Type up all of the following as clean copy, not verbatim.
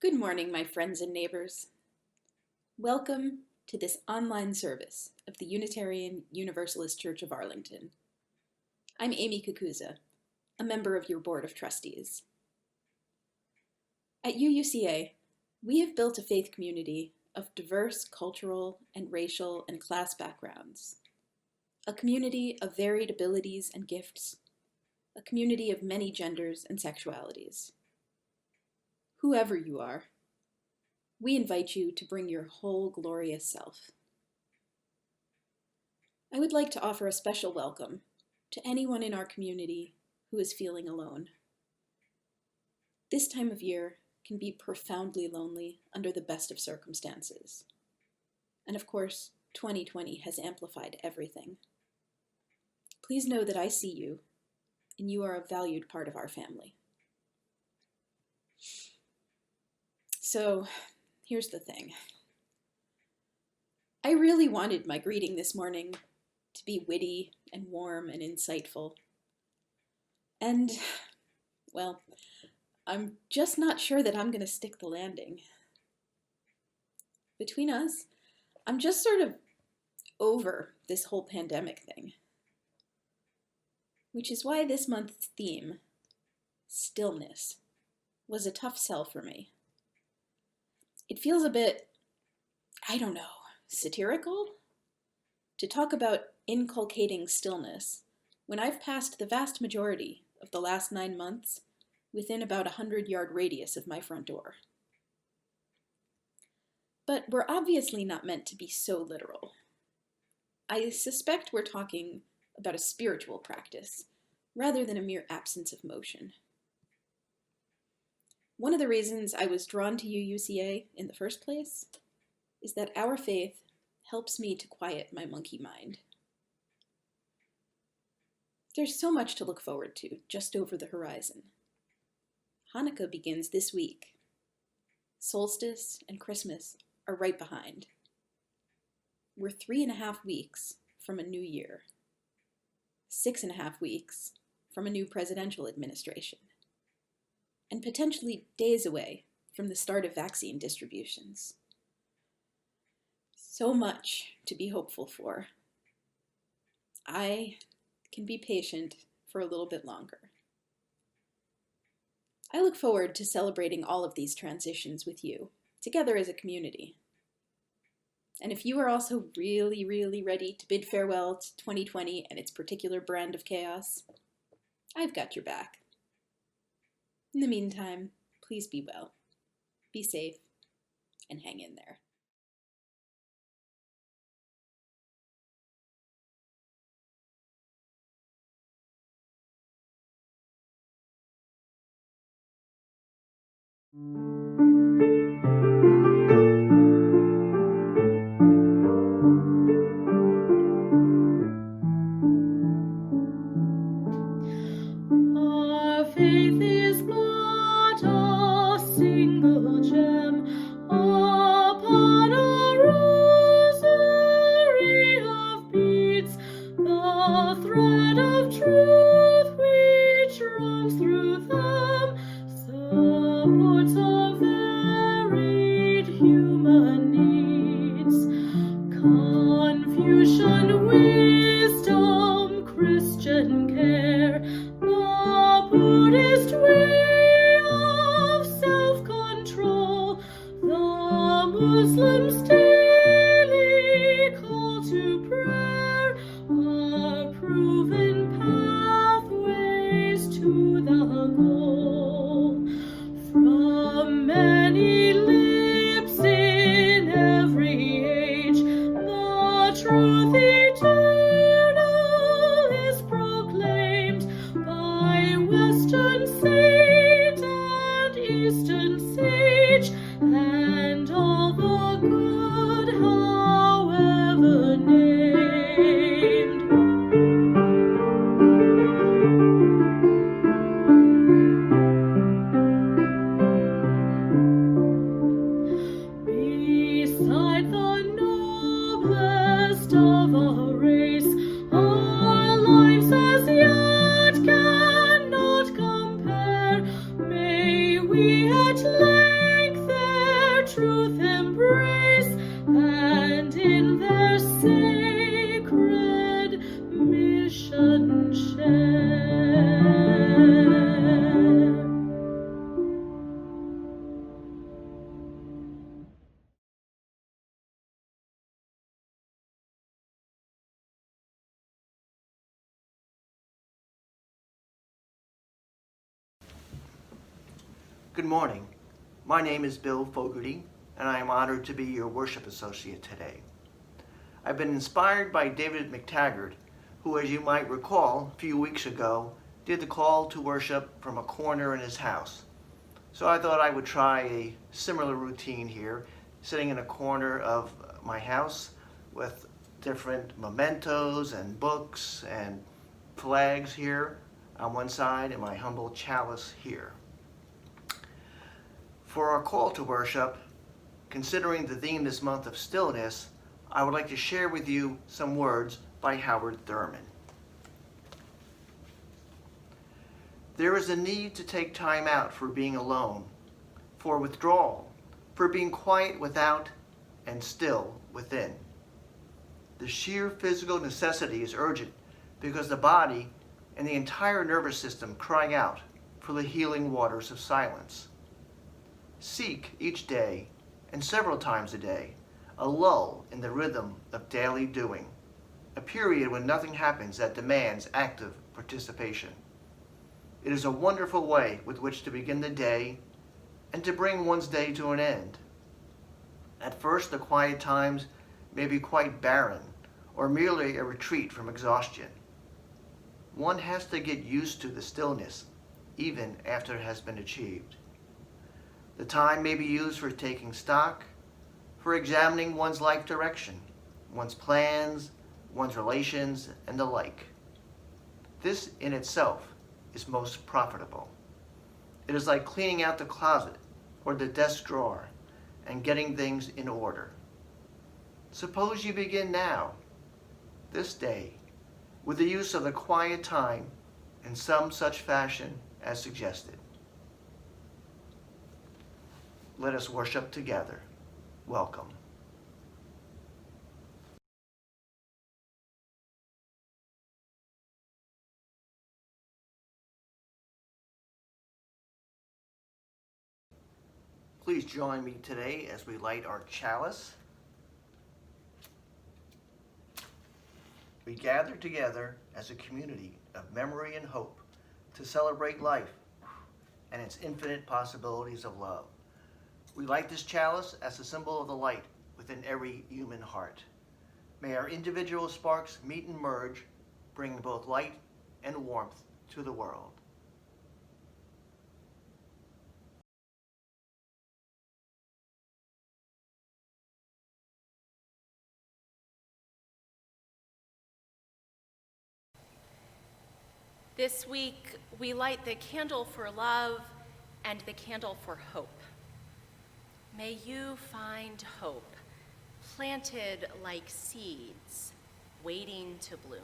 Good morning, my friends and neighbors. Welcome to this online service of the Unitarian Universalist Church of Arlington. I'm Amy Kukuza, a member of your Board of Trustees. At UUCA, we have built a faith community of diverse cultural and racial and class backgrounds, a community of varied abilities and gifts, a community of many genders and sexualities. Whoever you are, we invite you to bring your whole glorious self. I would like to offer a special welcome to anyone in our community who is feeling alone. This time of year can be profoundly lonely under the best of circumstances. And of course, 2020 has amplified everything. Please know that I see you, and you are a valued part of our family. So, here's the thing. I really wanted my greeting this morning to be witty and warm and insightful. And, well, I'm just not sure that I'm going to stick the landing. Between us, I'm just sort of over this whole pandemic thing. Which is why this month's theme, Stillness, was a tough sell for me. It feels a bit, satirical? To talk about inculcating stillness when I've passed the vast majority of the last 9 months within about a 100-yard radius of my front door. But we're obviously not meant to be so literal. I suspect we're talking about a spiritual practice rather than a mere absence of motion. One of the reasons I was drawn to UUCA in the first place is that our faith helps me to quiet my monkey mind. There's so much to look forward to just over the horizon. Hanukkah begins this week. Solstice and Christmas are right behind. We're 3.5 weeks from a new year. 6.5 weeks from a new presidential administration. And potentially days away from the start of vaccine distributions. So much to be hopeful for. I can be patient for a little bit longer. I look forward to celebrating all of these transitions with you, together as a community. And if you are also really, really ready to bid farewell to 2020 and its particular brand of chaos, I've got your back. In the meantime, please be well, be safe, and hang in there. Our faith is but a single gem upon a rosary of beads, the thread of truth which runs through them supports a varied human needs. Confucian wisdom, Christian care, the Buddhist way of self-control, the Muslim's daily call to prayer, are proven pathways to the goal. From many lips in every age, the truth eternal is proclaimed by Western saint and Eastern sage, and all the good, however named. Beside the noblest of our race, our lives as yet cannot compare. May we at length Good morning. My name is Bill Fogarty, and I am honored to be your worship associate today. I've been inspired by David McTaggart, who, as you might recall, a few weeks ago, did the call to worship from a corner in his house. So I thought I would try a similar routine here, sitting in a corner of my house with different mementos and books and flags here on one side and my humble chalice here. For our call to worship, considering the theme this month of Stillness, I would like to share with you some words by Howard Thurman. There is a need to take time out for being alone, for withdrawal, for being quiet without and still within. The sheer physical necessity is urgent because the body and the entire nervous system cry out for the healing waters of silence. Seek each day, and several times a day, a lull in the rhythm of daily doing, a period when nothing happens that demands active participation. It is a wonderful way with which to begin the day and to bring one's day to an end. At first, the quiet times may be quite barren or merely a retreat from exhaustion. One has to get used to the stillness, even after it has been achieved. The time may be used for taking stock, for examining one's life direction, one's plans, one's relations, and the like. This in itself is most profitable. It is like cleaning out the closet or the desk drawer and getting things in order. Suppose you begin now, this day, with the use of the quiet time in some such fashion as suggested. Let us worship together. Welcome. Please join me today as we light our chalice. We gather together as a community of memory and hope to celebrate life and its infinite possibilities of love. We light this chalice as a symbol of the light within every human heart. May our individual sparks meet and merge, bringing both light and warmth to the world. This week, we light the candle for love and the candle for hope. May you find hope, planted like seeds, waiting to bloom.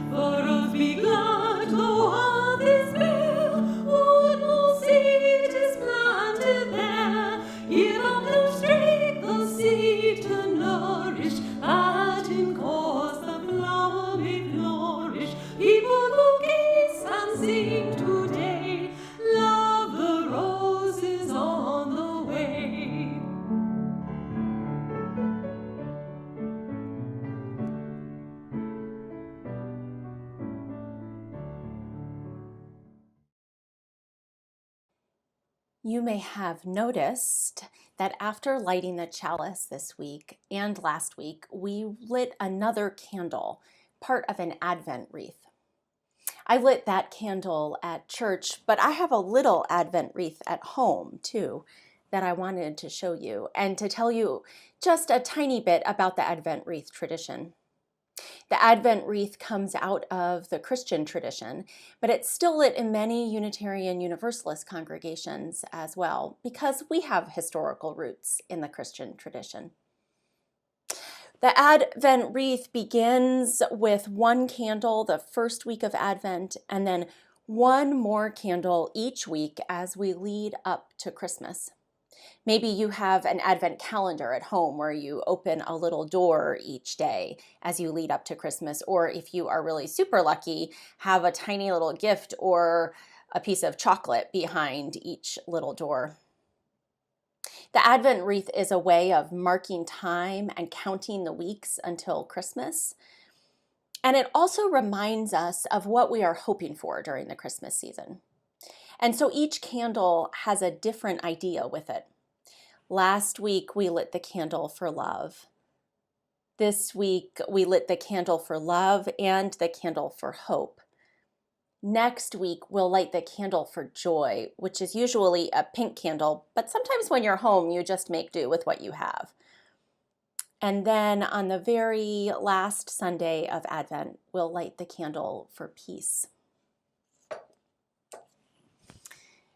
For us be glad, though earth is bare, would no seed is planted there. Give up the strength, the seed to nourish, at in cause the flower may flourish. People who gaze and sing today, love the roses on the way. You may have noticed that after lighting the chalice this week and last week, we lit another candle, part of an Advent wreath. I lit that candle at church, but I have a little Advent wreath at home too that I wanted to show you and to tell you just a tiny bit about the Advent wreath tradition. The Advent wreath comes out of the Christian tradition, but it's still lit in many Unitarian Universalist congregations as well, because we have historical roots in the Christian tradition. The Advent wreath begins with one candle the first week of Advent, and then one more candle each week as we lead up to Christmas. Maybe you have an Advent calendar at home where you open a little door each day as you lead up to Christmas. Or if you are really super lucky, have a tiny little gift or a piece of chocolate behind each little door. The Advent wreath is a way of marking time and counting the weeks until Christmas. And it also reminds us of what we are hoping for during the Christmas season. And so each candle has a different idea with it. Last week, we lit the candle for love. This week, we lit the candle for love and the candle for hope. Next week, we'll light the candle for joy, which is usually a pink candle, but sometimes when you're home, you just make do with what you have. And then on the very last Sunday of Advent, we'll light the candle for peace.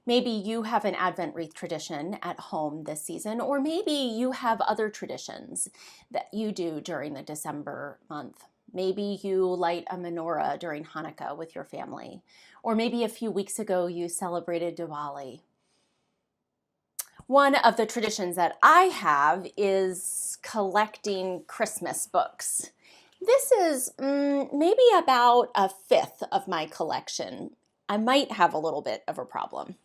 Maybe you have an Advent wreath tradition at home this season, or maybe you have other traditions that you do during the December month. Maybe you light a menorah during Hanukkah with your family, or maybe a few weeks ago you celebrated Diwali. One of the traditions that I have is collecting Christmas books. This is maybe about a fifth of my collection. I might have a little bit of a problem.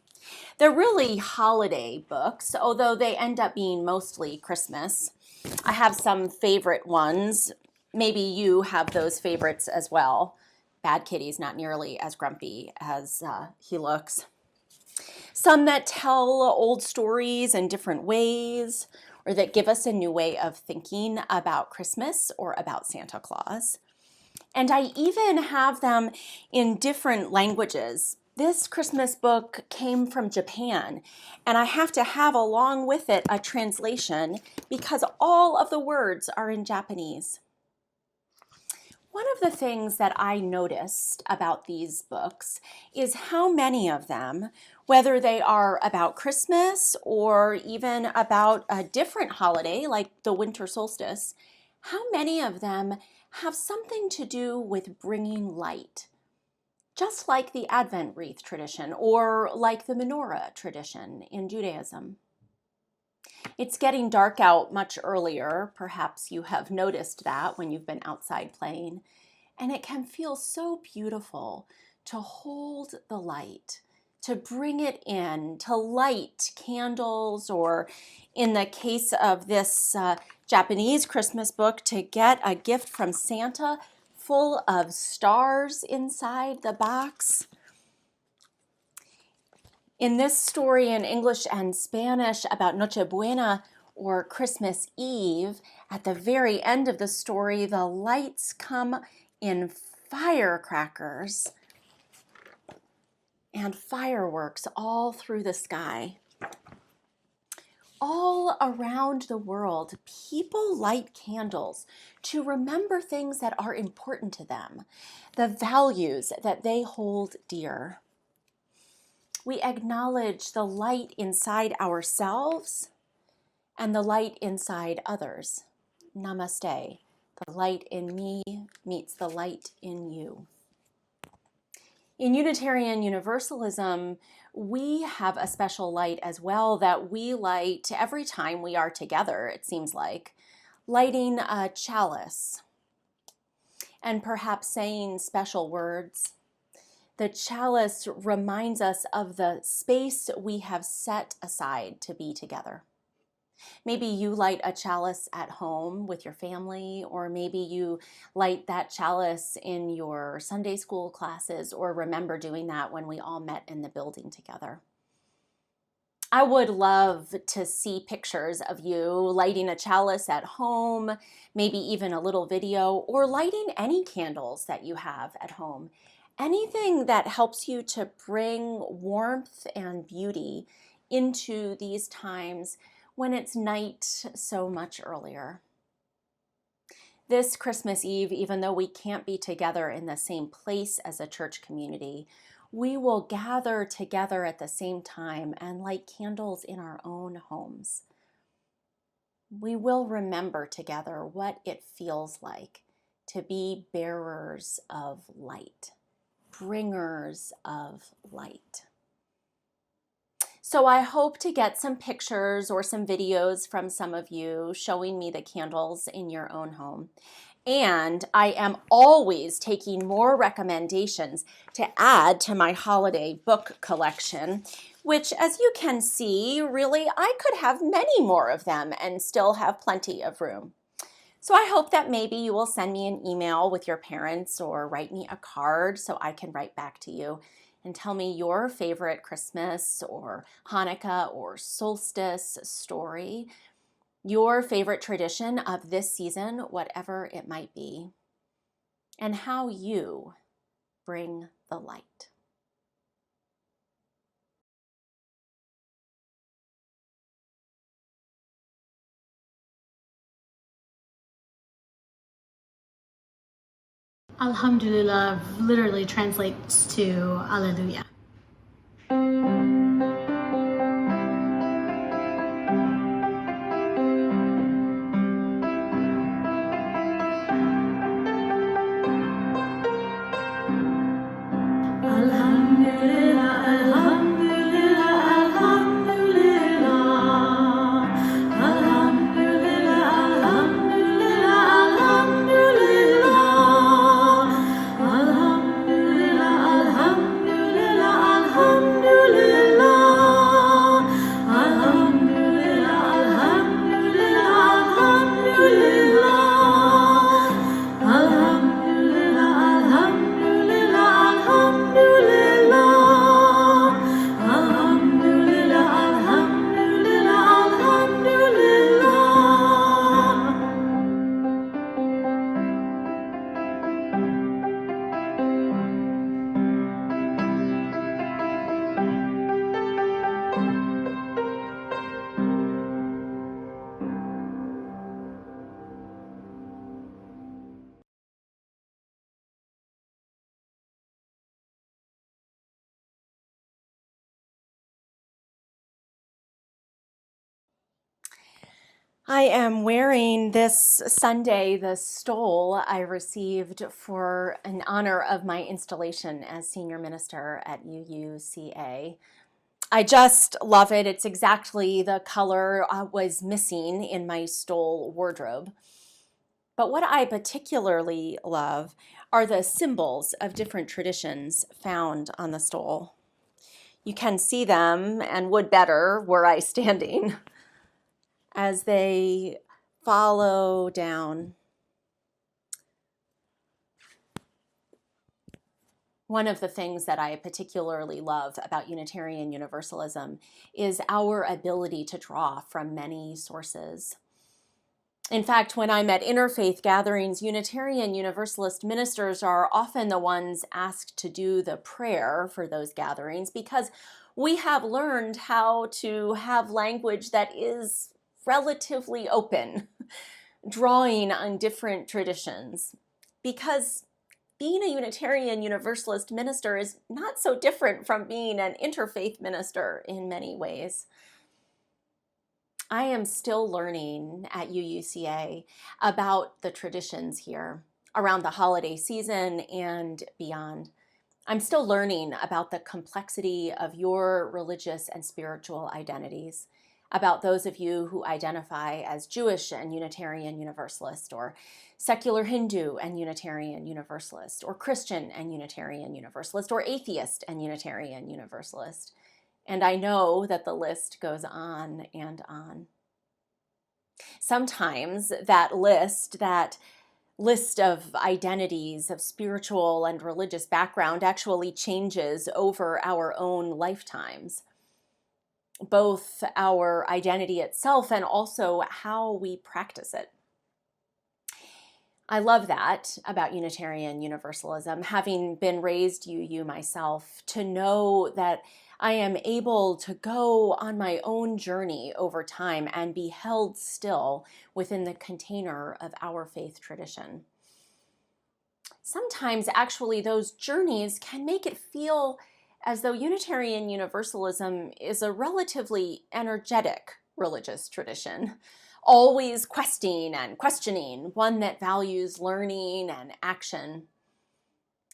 They're really holiday books, although they end up being mostly Christmas. I have some favorite ones. Maybe you have those favorites as well. Bad Kitty's not nearly as grumpy as he looks. Some that tell old stories in different ways, or that give us a new way of thinking about Christmas or about Santa Claus. And I even have them in different languages. This Christmas book came from Japan, and I have to have along with it a translation because all of the words are in Japanese. One of the things that I noticed about these books is how many of them, whether they are about Christmas or even about a different holiday like the winter solstice, how many of them have something to do with bringing light. Just like the Advent wreath tradition or like the menorah tradition in Judaism. It's getting dark out much earlier. Perhaps you have noticed that when you've been outside playing. And it can feel so beautiful to hold the light, to bring it in, to light candles, or in the case of this Japanese Christmas book, to get a gift from Santa full of stars inside the box. In this story in English and Spanish about Noche Buena or Christmas Eve, at the very end of the story, the lights come in firecrackers and fireworks all through the sky. All around the world, people light candles to remember things that are important to them, the values that they hold dear. We acknowledge the light inside ourselves and the light inside others. Namaste. The light in me meets the light in you. In Unitarian Universalism, we have a special light as well that we light every time we are together, it seems like, lighting a chalice and perhaps saying special words. The chalice reminds us of the space we have set aside to be together. Maybe you light a chalice at home with your family, or maybe you light that chalice in your Sunday school classes, or remember doing that when we all met in the building together. I would love to see pictures of you lighting a chalice at home, maybe even a little video, or lighting any candles that you have at home. Anything that helps you to bring warmth and beauty into these times when it's night so much earlier. This Christmas Eve, even though we can't be together in the same place as a church community, we will gather together at the same time and light candles in our own homes. We will remember together what it feels like to be bearers of light, bringers of light. So I hope to get some pictures or some videos from some of you showing me the candles in your own home. And I am always taking more recommendations to add to my holiday book collection, which, as you can see, really I could have many more of them and still have plenty of room. So I hope that maybe you will send me an email with your parents or write me a card so I can write back to you and tell me your favorite Christmas or Hanukkah or solstice story, your favorite tradition of this season, whatever it might be, and how you bring the light. Alhamdulillah literally translates to Alleluia. Alhamdulillah, alhamdulillah, alhamdulillah. Alhamdulillah, alhamdulillah, alhamdulillah. Alhamdulillah, alhamdulillah, alhamdulillah. Alhamdulillah, alhamdulillah, alhamdulillah. Alhamdulillah, alhamdulillah, alhamdulillah. Alhamdulillah, alhamdulillah, alhamdulillah. I am wearing this Sunday the stole I received for in honor of my installation as senior minister at UUCA. I just love it. It's exactly the color I was missing in my stole wardrobe. But what I particularly love are the symbols of different traditions found on the stole. You can see them, and would better were I standing, as they follow down. One of the things that I particularly love about Unitarian Universalism is our ability to draw from many sources. In fact, when I'm at interfaith gatherings, Unitarian Universalist ministers are often the ones asked to do the prayer for those gatherings because we have learned how to have language that is relatively open, drawing on different traditions. Because being a Unitarian Universalist minister is not so different from being an interfaith minister in many ways. I am still learning at UUCA about the traditions here around the holiday season and beyond. I'm still learning about the complexity of your religious and spiritual identities, about those of you who identify as Jewish and Unitarian Universalist, or secular Hindu and Unitarian Universalist, or Christian and Unitarian Universalist, or atheist and Unitarian Universalist. And I know that the list goes on and on. Sometimes that list of identities of spiritual and religious background actually changes over our own lifetimes, both our identity itself and also how we practice it. I love that about Unitarian Universalism, having been raised UU myself, to know that I am able to go on my own journey over time and be held still within the container of our faith tradition. Sometimes, actually, those journeys can make it feel as though Unitarian Universalism is a relatively energetic religious tradition, always questing and questioning, one that values learning and action.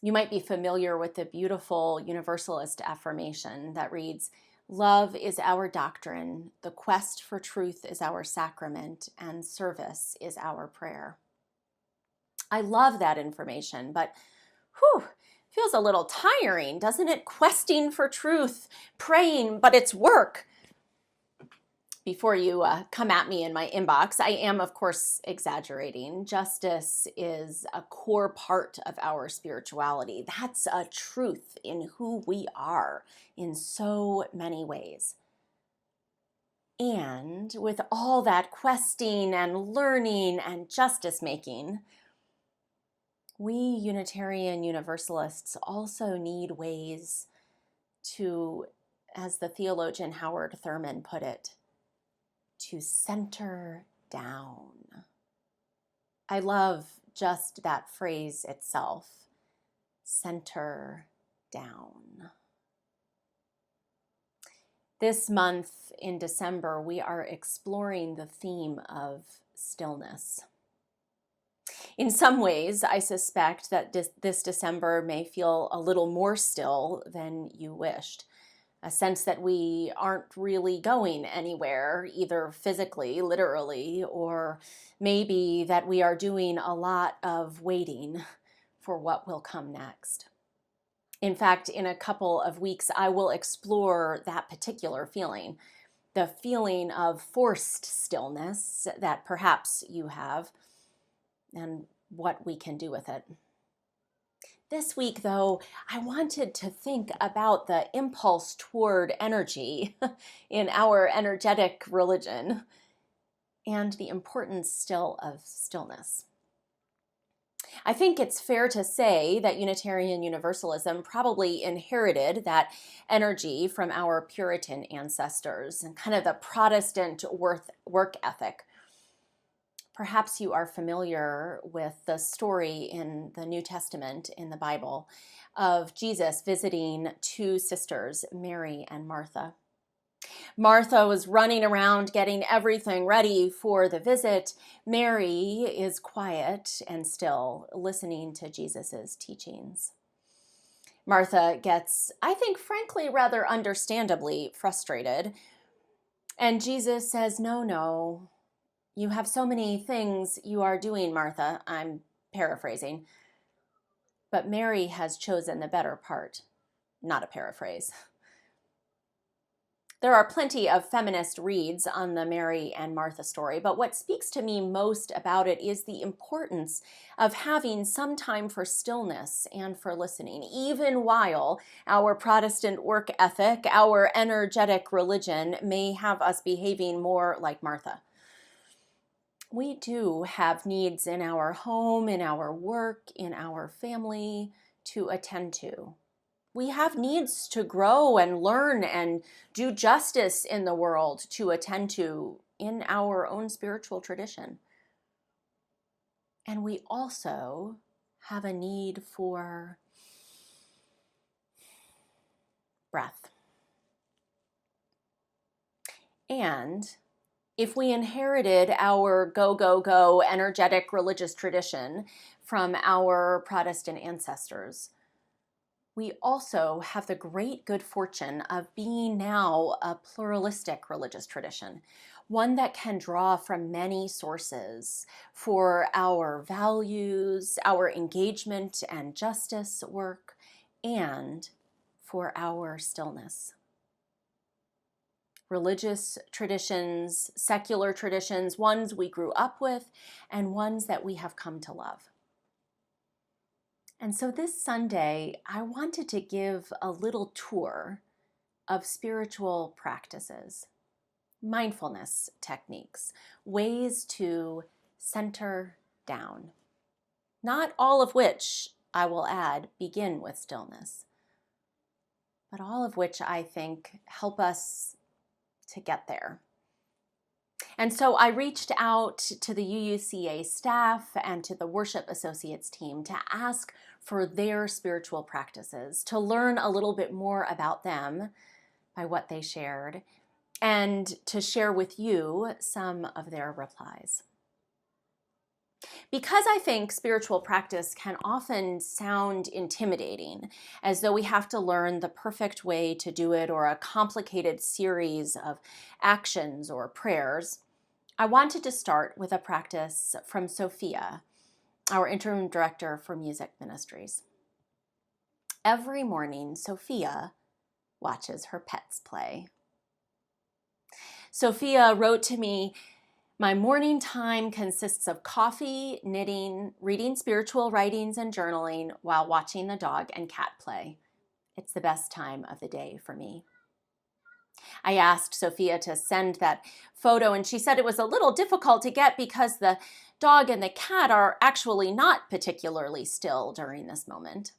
You might be familiar with the beautiful Universalist affirmation that reads, Love is our doctrine, the quest for truth is our sacrament, and service is our prayer. I love that information, but feels a little tiring, doesn't it? Questing for truth, praying, but it's work. Before you come at me in my inbox, I am, of course, exaggerating. Justice is a core part of our spirituality. That's a truth in who we are in so many ways. And with all that questing and learning and justice making, we Unitarian Universalists also need ways to, as the theologian Howard Thurman put it, to center down. I love just that phrase itself, center down. This month in December, we are exploring the theme of stillness. In some ways, I suspect that this December may feel a little more still than you wished. A sense that we aren't really going anywhere, either physically, literally, or maybe that we are doing a lot of waiting for what will come next. In fact, in a couple of weeks, I will explore that particular feeling, the feeling of forced stillness that perhaps you have, and what we can do with it. This week, though, I wanted to think about the impulse toward energy in our energetic religion and the importance still of stillness. I think it's fair to say that Unitarian Universalism probably inherited that energy from our Puritan ancestors and kind of the Protestant work ethic. Perhaps you are familiar with the story in the New Testament in the Bible of Jesus visiting two sisters, Mary and Martha. Martha was running around getting everything ready for the visit. Mary is quiet and still, listening to Jesus's teachings. Martha gets, I think, frankly, rather understandably frustrated. And Jesus says, no, you have so many things you are doing, Martha. I'm paraphrasing. But Mary has chosen the better part. Not a paraphrase. There are plenty of feminist reads on the Mary and Martha story, but what speaks to me most about it is the importance of having some time for stillness and for listening, even while our Protestant work ethic, our energetic religion may have us behaving more like Martha. We do have needs in our home, in our work, in our family to attend to. We have needs to grow and learn and do justice in the world to attend to in our own spiritual tradition. And we also have a need for breath. And if we inherited our go, energetic religious tradition from our Protestant ancestors, we also have the great good fortune of being now a pluralistic religious tradition, one that can draw from many sources for our values, our engagement and justice work, and for our stillness. Religious traditions, secular traditions, ones we grew up with, and ones that we have come to love. And so this Sunday, I wanted to give a little tour of spiritual practices, mindfulness techniques, ways to center down. Not all of which, I will add, begin with stillness, but all of which I think help us to get there. And so I reached out to the UUCA staff and to the worship associates team to ask for their spiritual practices, to learn a little bit more about them by what they shared, and to share with you some of their replies. Because I think spiritual practice can often sound intimidating, as though we have to learn the perfect way to do it or a complicated series of actions or prayers, I wanted to start with a practice from Sophia, our interim director for music ministries. Every morning, Sophia watches her pets play. Sophia wrote to me, "My morning time consists of coffee, knitting, reading spiritual writings, and journaling while watching the dog and cat play. It's the best time of the day for me." I asked Sophia to send that photo, and she said it was a little difficult to get because the dog and the cat are actually not particularly still during this moment.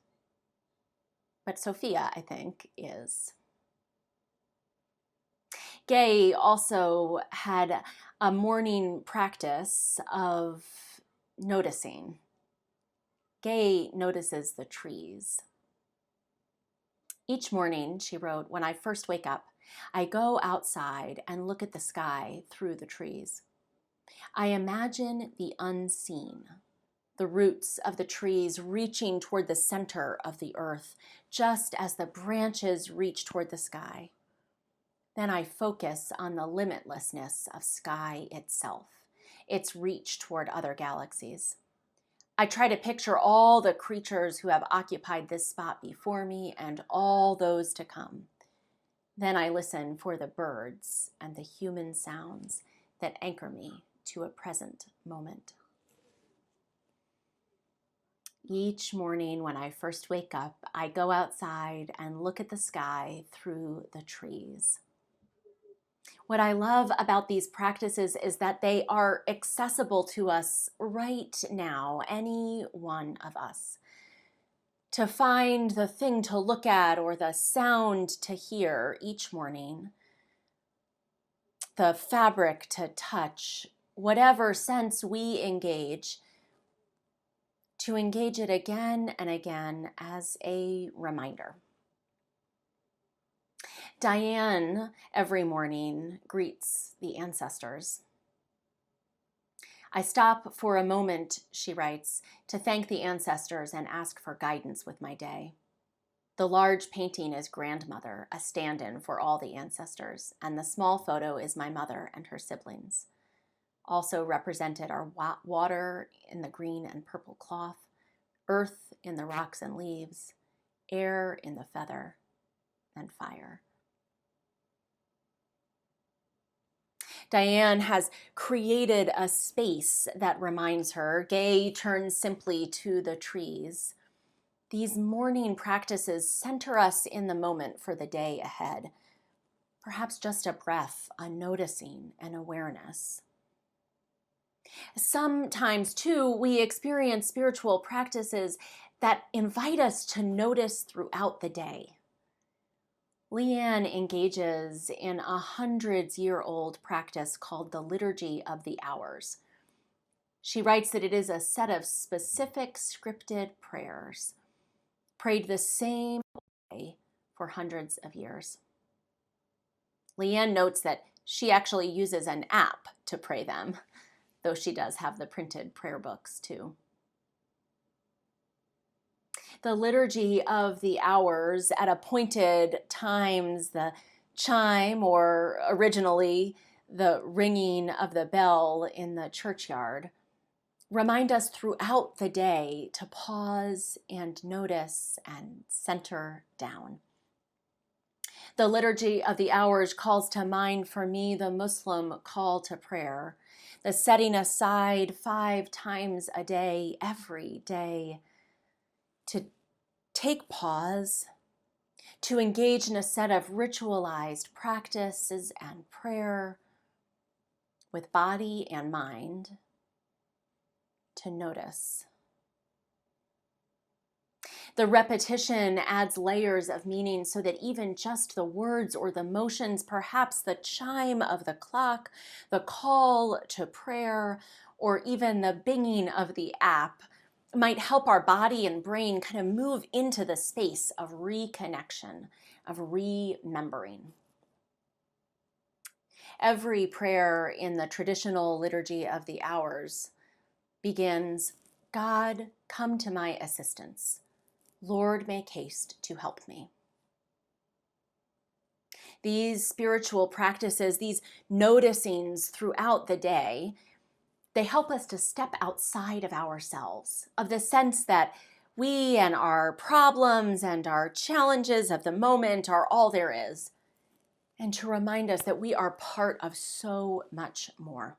But Sophia, I think, is. Gay also had a morning practice of noticing. Gay notices the trees. Each morning, she wrote, "When I first wake up, I go outside and look at the sky through the trees. I imagine the unseen, the roots of the trees reaching toward the center of the earth, just as the branches reach toward the sky. Then I focus on the limitlessness of sky itself, its reach toward other galaxies. I try to picture all the creatures who have occupied this spot before me and all those to come. Then I listen for the birds and the human sounds that anchor me to a present moment." Each morning when I first wake up, I go outside and look at the sky through the trees. What I love about these practices is that they are accessible to us right now, any one of us. To find the thing to look at or the sound to hear each morning, the fabric to touch, whatever sense we engage, to engage it again and again as a reminder. Diane, every morning, greets the ancestors. "I stop for a moment," she writes, "to thank the ancestors and ask for guidance with my day. The large painting is grandmother, a stand-in for all the ancestors, and the small photo is my mother and her siblings. Also represented are water in the green and purple cloth, earth in the rocks and leaves, air in the feather, and fire." Diane has created a space that reminds her. Gay turns simply to the trees. These morning practices center us in the moment for the day ahead. Perhaps just a breath, a noticing, an awareness. Sometimes, too, we experience spiritual practices that invite us to notice throughout the day. Leanne engages in a hundreds-year-old practice called the Liturgy of the Hours. She writes that it is a set of specific scripted prayers, prayed the same way for hundreds of years. Leanne notes that she actually uses an app to pray them, though she does have the printed prayer books too. The Liturgy of the Hours, at appointed times, the chime, or originally the ringing of the bell in the churchyard, remind us throughout the day to pause and notice and center down. The Liturgy of the Hours calls to mind for me the Muslim call to prayer, the setting aside 5 times a day, every day, to take pause, to engage in a set of ritualized practices and prayer with body and mind, to notice. The repetition adds layers of meaning so that even just the words or the motions, perhaps the chime of the clock, the call to prayer, or even the binging of the app might help our body and brain kind of move into the space of reconnection, of remembering. Every prayer in the traditional Liturgy of the Hours begins, God, come to my assistance. Lord, make haste to help me. These spiritual practices, these noticings throughout the day, they help us to step outside of ourselves, of the sense that we and our problems and our challenges of the moment are all there is, and to remind us that we are part of so much more.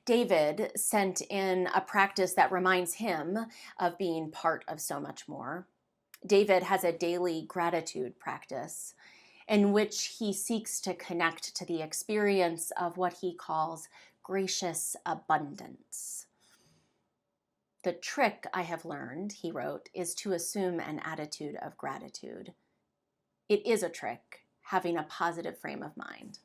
David sent in a practice that reminds him of being part of so much more. David has a daily gratitude practice in which he seeks to connect to the experience of what he calls gracious abundance. The trick I have learned, he wrote, is to assume an attitude of gratitude. It is a trick, having a positive frame of mind.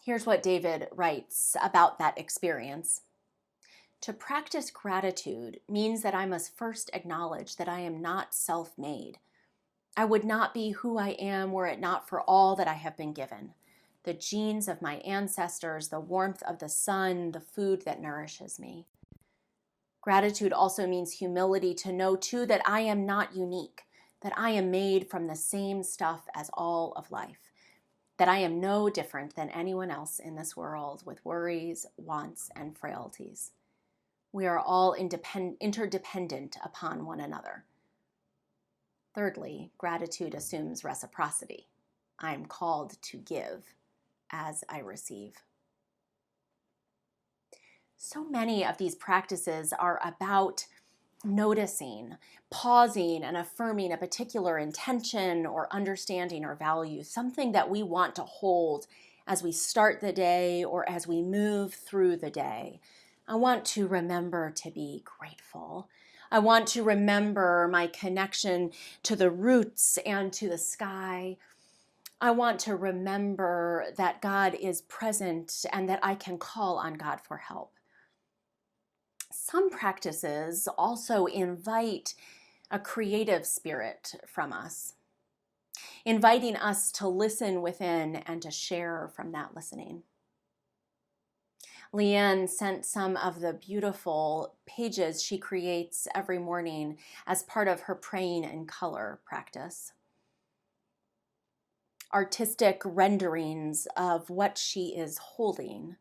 Here's what David writes about that experience. To practice gratitude means that I must first acknowledge that I am not self-made. I would not be who I am were it not for all that I have been given. The genes of my ancestors, the warmth of the sun, the food that nourishes me. Gratitude also means humility, to know too that I am not unique, that I am made from the same stuff as all of life, that I am no different than anyone else in this world with worries, wants, and frailties. We are all interdependent upon one another. Thirdly, gratitude assumes reciprocity. I am called to give as I receive. So many of these practices are about noticing, pausing, and affirming a particular intention or understanding or value, something that we want to hold as we start the day or as we move through the day. I want to remember to be grateful. I want to remember my connection to the roots and to the sky. I want to remember that God is present and that I can call on God for help. Some practices also invite a creative spirit from us, inviting us to listen within and to share from that listening. Leanne sent some of the beautiful pages she creates every morning as part of her praying in color practice. Artistic renderings of what she is holding,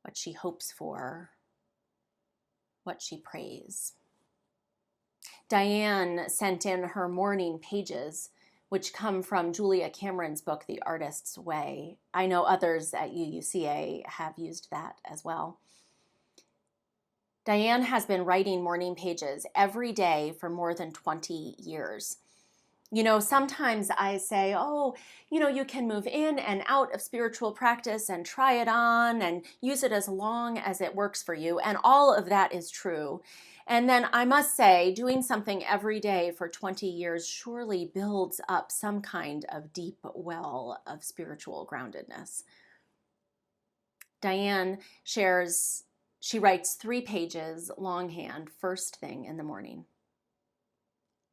what she hopes for, what she prays. Diane sent in her morning pages, which come from Julia Cameron's book, The Artist's Way. I know others at UUCA have used that as well. Diane has been writing morning pages every day for more than 20 years. You know, sometimes I say, you can move in and out of spiritual practice and try it on and use it as long as it works for you. And all of that is true. And then I must say, doing something every day for 20 years surely builds up some kind of deep well of spiritual groundedness. Diane shares, she writes 3 pages longhand first thing in the morning.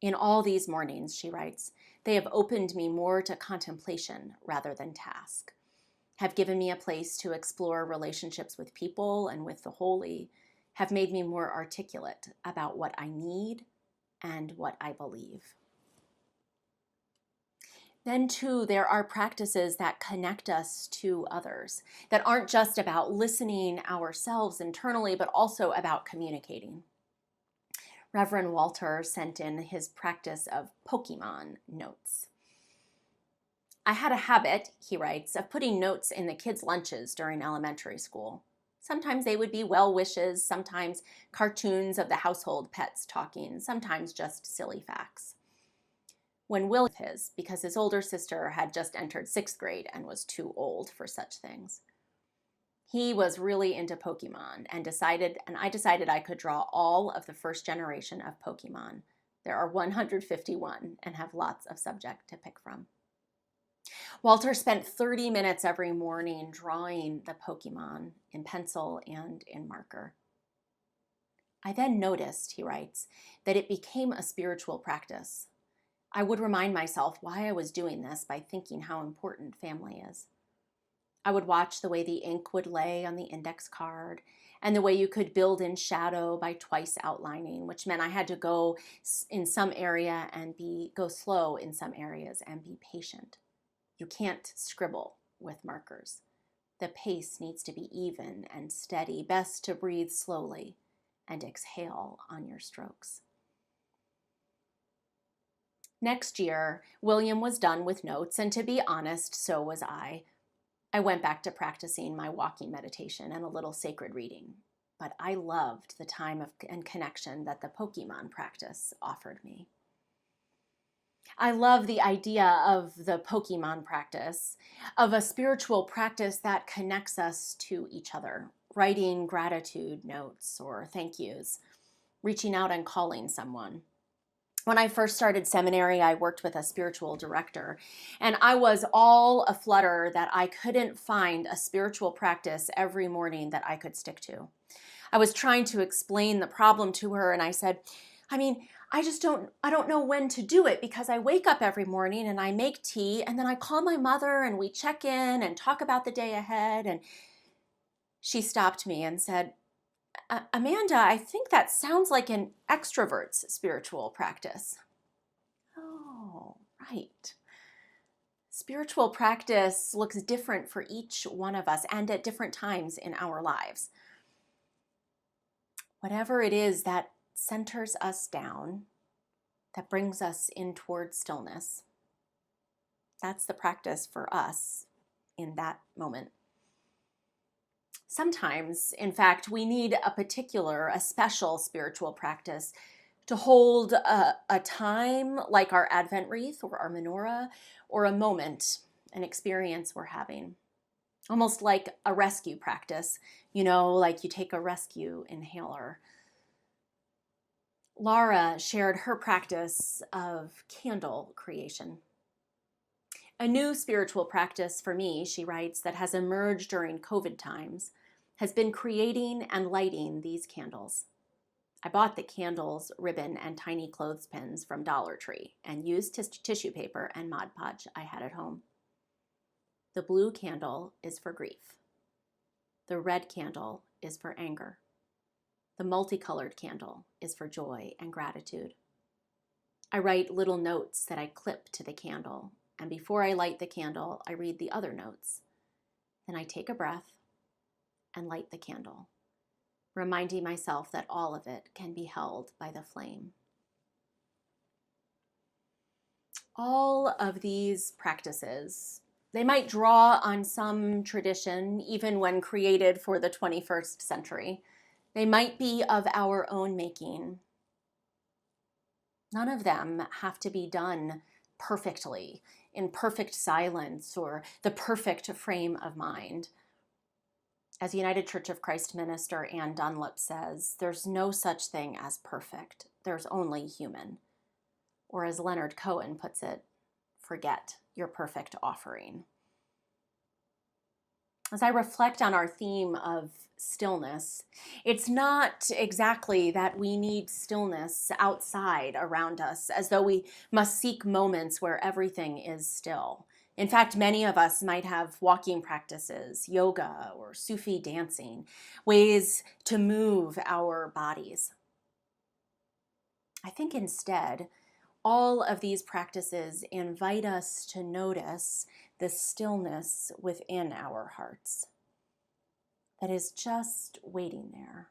In all these mornings, she writes, they have opened me more to contemplation rather than task, have given me a place to explore relationships with people and with the holy, have made me more articulate about what I need and what I believe. Then too, there are practices that connect us to others, that aren't just about listening ourselves internally, but also about communicating. Reverend Walter sent in his practice of Pokemon notes. I had a habit, he writes, of putting notes in the kids' lunches during elementary school. Sometimes they would be well wishes, sometimes cartoons of the household pets talking, sometimes just silly facts. When Will his, because his older sister had just entered 6th grade and was too old for such things. He was really into Pokemon and I decided I could draw all of the first generation of Pokemon. There are 151 and have lots of subject to pick from. Walter spent 30 minutes every morning drawing the Pokemon in pencil and in marker. I then noticed, he writes, that it became a spiritual practice. I would remind myself why I was doing this by thinking how important family is. I would watch the way the ink would lay on the index card and the way you could build in shadow by twice outlining, which meant I had to go in some area and go slow in some areas and be patient. You can't scribble with markers. The pace needs to be even and steady, best to breathe slowly and exhale on your strokes. Next year, William was done with notes, and to be honest, so was I. I went back to practicing my walking meditation and a little sacred reading, but I loved the time and connection that the Pokemon practice offered me. I love the idea of the Pokemon practice, of a spiritual practice that connects us to each other, writing gratitude notes or thank yous, reaching out and calling someone. When I first started seminary, I worked with a spiritual director, and I was all aflutter that I couldn't find a spiritual practice every morning that I could stick to. I was trying to explain the problem to her, and I said, I don't know when to do it because I wake up every morning and I make tea, and then I call my mother and we check in and talk about the day ahead. And she stopped me and said, Amanda, I think that sounds like an extrovert's spiritual practice. Oh, right. Spiritual practice looks different for each one of us and at different times in our lives. Whatever it is that centers us down, that brings us in towards stillness, that's the practice for us in that moment. Sometimes, in fact, we need a special spiritual practice to hold a time like our Advent wreath or our menorah, or a moment, an experience we're having. Almost like a rescue practice, like you take a rescue inhaler. Laura shared her practice of candle creation. A new spiritual practice for me, she writes, that has emerged during COVID times has been creating and lighting these candles. I bought the candles, ribbon, and tiny clothespins from Dollar Tree and used tissue paper and Mod Podge I had at home. The blue candle is for grief. The red candle is for anger. The multicolored candle is for joy and gratitude. I write little notes that I clip to the candle, and before I light the candle, I read the other notes. Then I take a breath and light the candle, reminding myself that all of it can be held by the flame. All of these practices, they might draw on some tradition, even when created for the 21st century. They might be of our own making. None of them have to be done perfectly, in perfect silence or the perfect frame of mind. As United Church of Christ minister Ann Dunlop says, there's no such thing as perfect. There's only human. Or as Leonard Cohen puts it, forget your perfect offering. As I reflect on our theme of stillness, it's not exactly that we need stillness outside around us, as though we must seek moments where everything is still. In fact, many of us might have walking practices, yoga or Sufi dancing, ways to move our bodies. I think instead, all of these practices invite us to notice the stillness within our hearts that is just waiting there.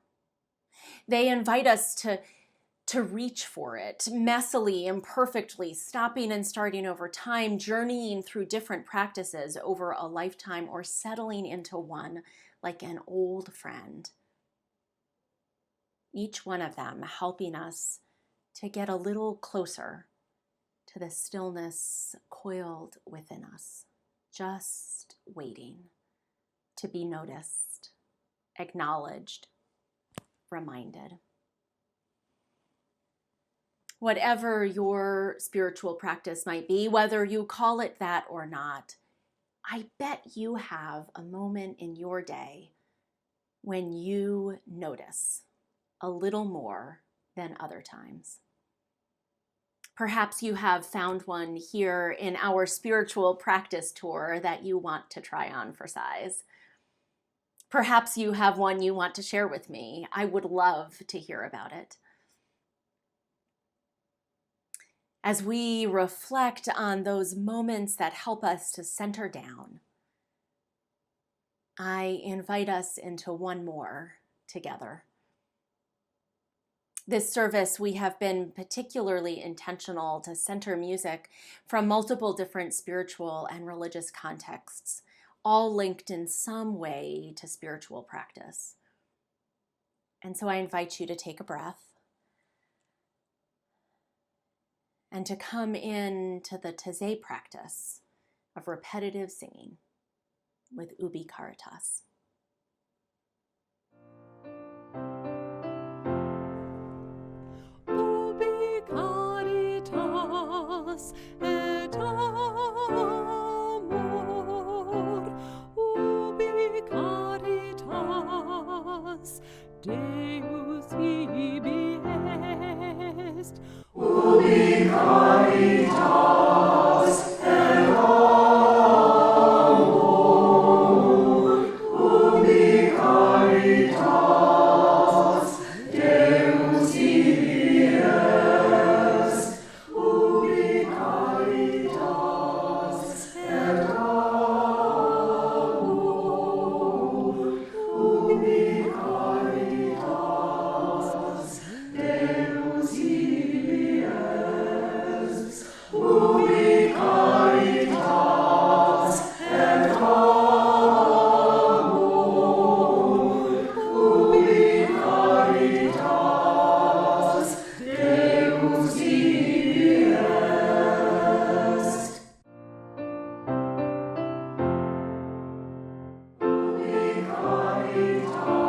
They invite us to reach for it, messily, imperfectly, stopping and starting over time, journeying through different practices over a lifetime, or settling into one like an old friend. Each one of them helping us to get a little closer to the stillness coiled within us, just waiting to be noticed, acknowledged, reminded. Whatever your spiritual practice might be, whether you call it that or not, I bet you have a moment in your day when you notice a little more than other times. Perhaps you have found one here in our spiritual practice tour that you want to try on for size. Perhaps you have one you want to share with me. I would love to hear about it. As we reflect on those moments that help us to center down, I invite us into one more together. This service, we have been particularly intentional to center music from multiple different spiritual and religious contexts, all linked in some way to spiritual practice. And so I invite you to take a breath and to come into the Taizé practice of repetitive singing with Ubi Caritas. Ubi caritas et amor, ubi caritas Deus ibi est, ubi caritas et amor, ubi caritas Deus ibi est, ubi caritas et amor, ubi caritas Deus ibi est, ubi caritas et amor, ubi caritas Deus ibi est. Ubi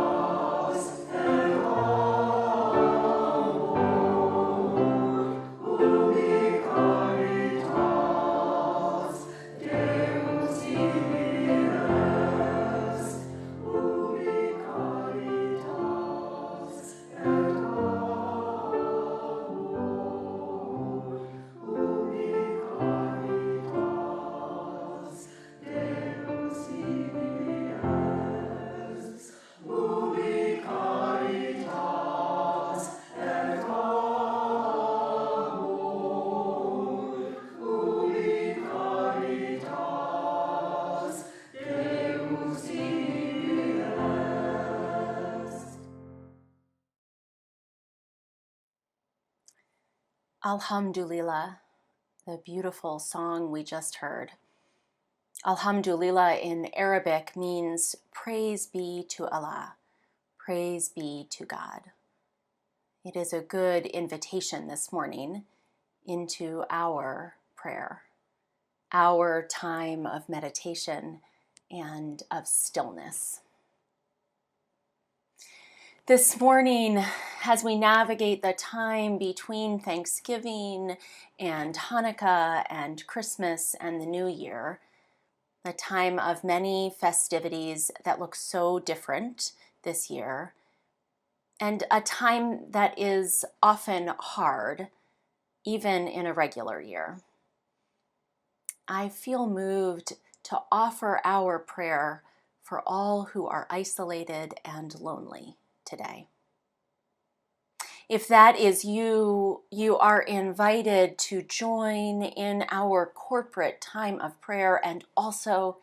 caritas et amor, ubi caritas Deus ibi est, ubi caritas et amor, ubi caritas Deus ibi est, ubi caritas et amor, ubi caritas Deus ibi est. Alhamdulillah, the beautiful song we just heard. Alhamdulillah in Arabic means praise be to Allah, praise be to God. It is a good invitation this morning into our prayer, our time of meditation and of stillness. This morning, as we navigate the time between Thanksgiving and Hanukkah and Christmas and the New Year, a time of many festivities that look so different this year, and a time that is often hard, even in a regular year, I feel moved to offer our prayer for all who are isolated and lonely today. If that is you, you are invited to join in our corporate time of prayer and also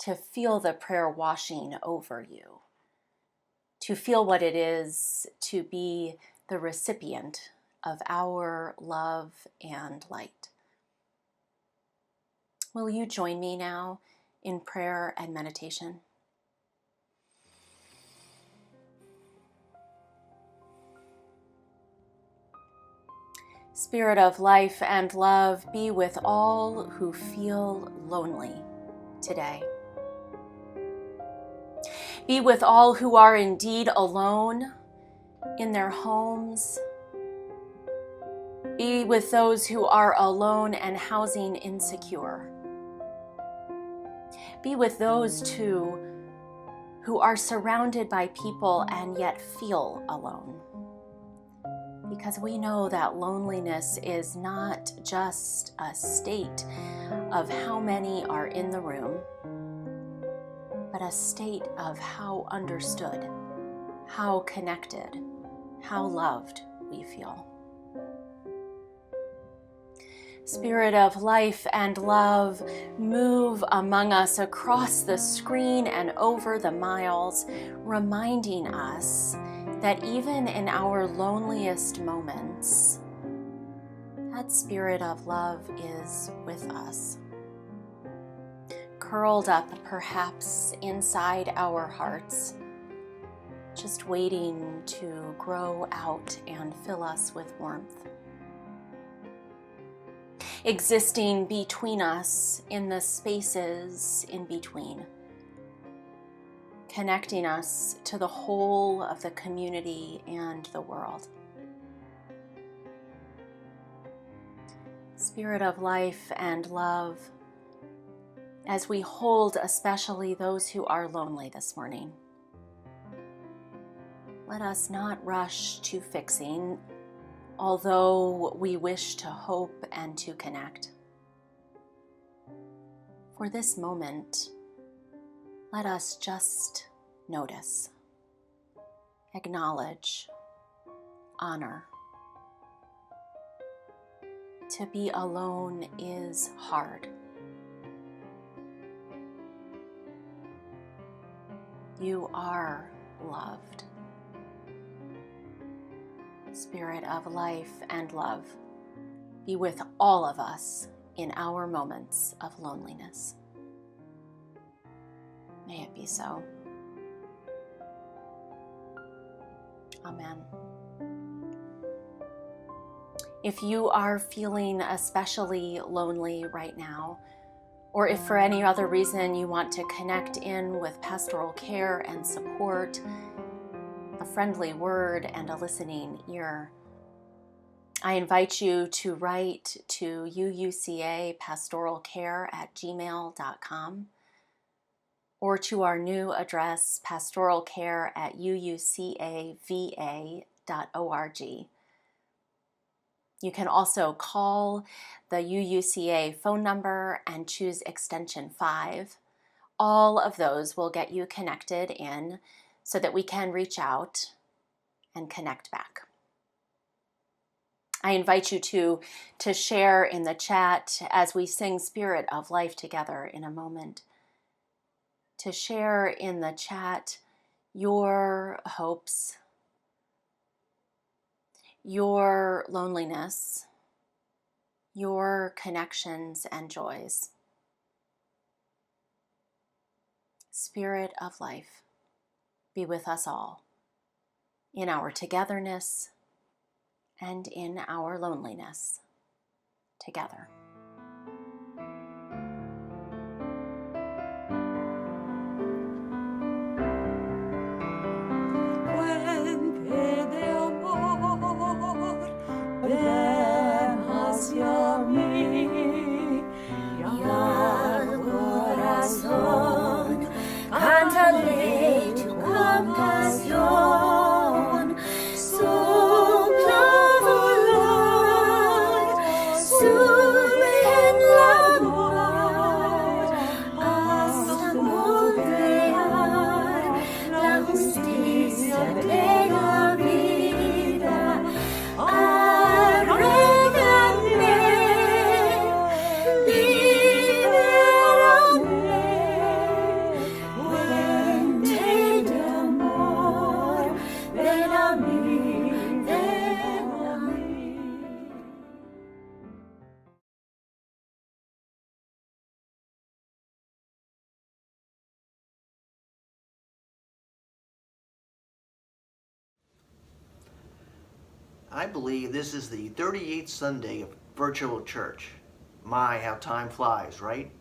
to feel the prayer washing over you, to feel what it is to be the recipient of our love and light. Will you join me now in prayer and meditation? Spirit of life and love, be with all who feel lonely today. Be with all who are indeed alone in their homes. Be with those who are alone and housing insecure. Be with those too who are surrounded by people and yet feel alone. because we know that loneliness is not just a state of how many are in the room, but a state of how understood, how connected, how loved we feel. Spirit of life and love, move among us across the screen and over the miles, reminding us that even in our loneliest moments, that Spirit of love is with us. Curled up perhaps inside our hearts, just waiting to grow out and fill us with warmth. Existing between us in the spaces in between, connecting us to the whole of the community and the world. Spirit of life and love, as we hold especially those who are lonely this morning, let us not rush to fixing, although we wish to hope and to connect. For this moment, let us just notice, acknowledge, honor. To be alone is hard. You are loved. Spirit of life and love, be with all of us in our moments of loneliness. May it be so. Amen. If you are feeling especially lonely right now, or if for any other reason you want to connect in with pastoral care and support, a friendly word and a listening ear, I invite you to write to uucapastoralcare@gmail.com or to our new address, pastoralcare@uucava.org. You can also call the UUCA phone number and choose extension 5. All of those will get you connected in so that we can reach out and connect back. I invite you to share in the chat as we sing Spirit of Life together in a moment. To share in the chat your hopes, your loneliness, your connections and joys. Spirit of life, be with us all in our togetherness and in our loneliness together. Ven hacia mí, y al corazón, cántale tu compasión, sopla dolor, sube en la amor, hasta moldear la justicia de la vida. I believe this is the 38th Sunday of virtual church. My, how time flies, right?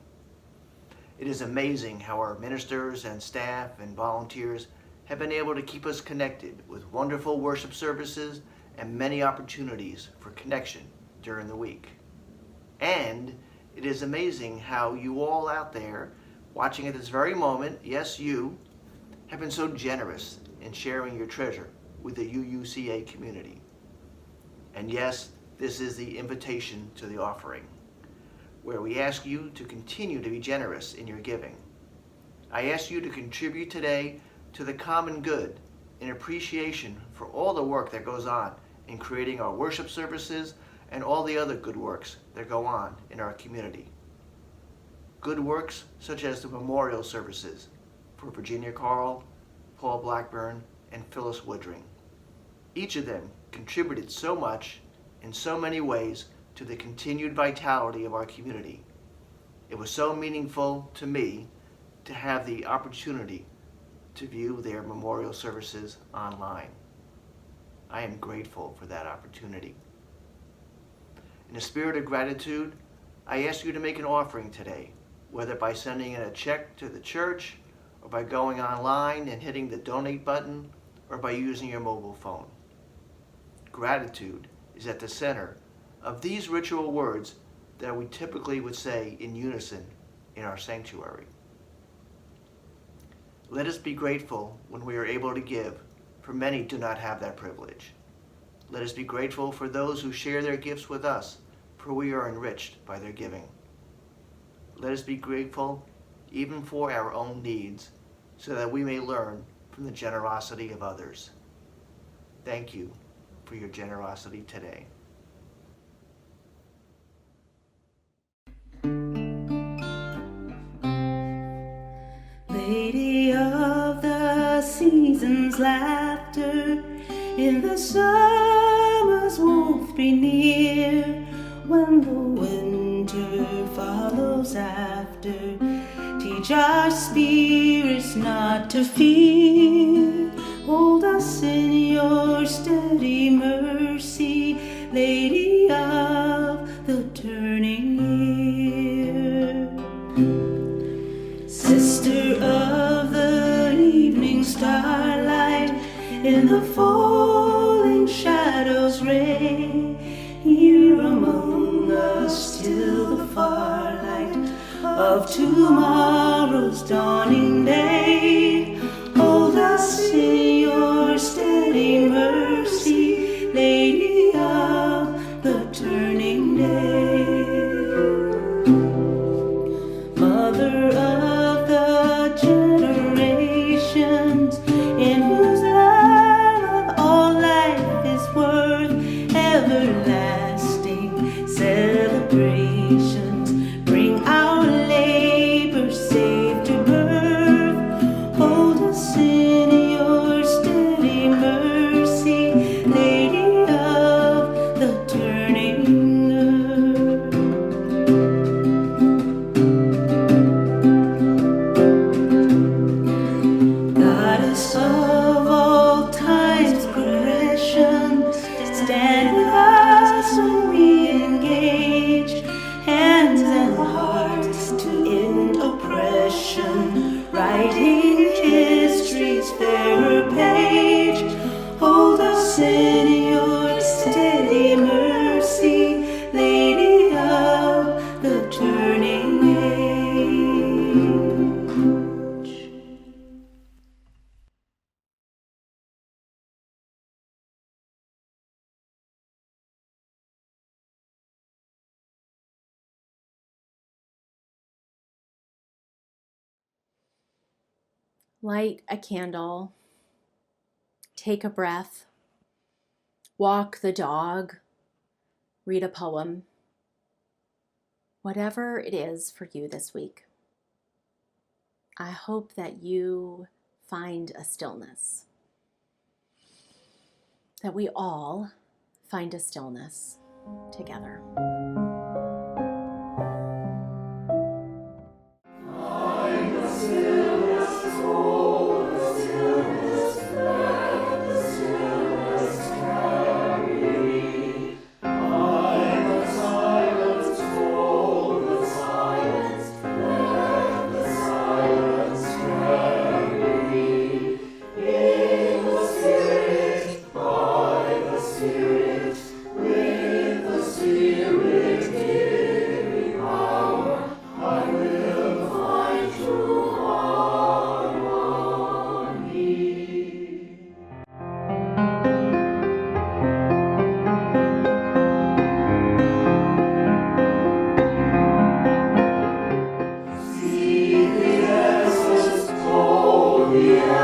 It is amazing how our ministers and staff and volunteers have been able to keep us connected with wonderful worship services and many opportunities for connection during the week. And it is amazing how you all out there watching at this very moment, yes, you, have been so generous in sharing your treasure with the UUCA community. And yes, this is the invitation to the offering, where we ask you to continue to be generous in your giving. I ask you to contribute today to the common good in appreciation for all the work that goes on in creating our worship services and all the other good works that go on in our community. Good works such as the memorial services for Virginia Carl, Paul Blackburn, and Phyllis Woodring. Each of them contributed so much in so many ways to the continued vitality of our community. It was so meaningful to me to have the opportunity to view their memorial services online. I am grateful for that opportunity. In a spirit of gratitude, I ask you to make an offering today, whether by sending in a check to the church, or by going online and hitting the donate button, or by using your mobile phone. Gratitude is at the center of these ritual words that we typically would say in unison in our sanctuary. Let us be grateful when we are able to give, for many do not have that privilege. Let us be grateful for those who share their gifts with us, for we are enriched by their giving. Let us be grateful even for our own needs, so that we may learn from the generosity of others. Thank you for your generosity today. Lady of the season's laughter, in the summer's warmth be near. When the winter follows after, teach our spirits not to fear. Hold us in your steady mercy, Lady of the turning year. Sister of the evening starlight, in the falling shadows ray, here among us till the far light of tomorrow's dawning day. Hold us in your steady mercy, Lady of the turning day. Mother of the generations, in whose love all life is worth, everlasting celebrations bring our labor safe to birth. Hold us in your steady mercy, Lady of the turning earth. Goddess of all time's progression, stand with us when we engage, hands and hearts to end oppression, writing history's fairer page. Hold us in your steady mercy, Lady of the turning age. Light a candle, take a breath, walk the dog, read a poem, whatever it is for you this week. I hope that you find a stillness, that we all find a stillness together. Spirit, the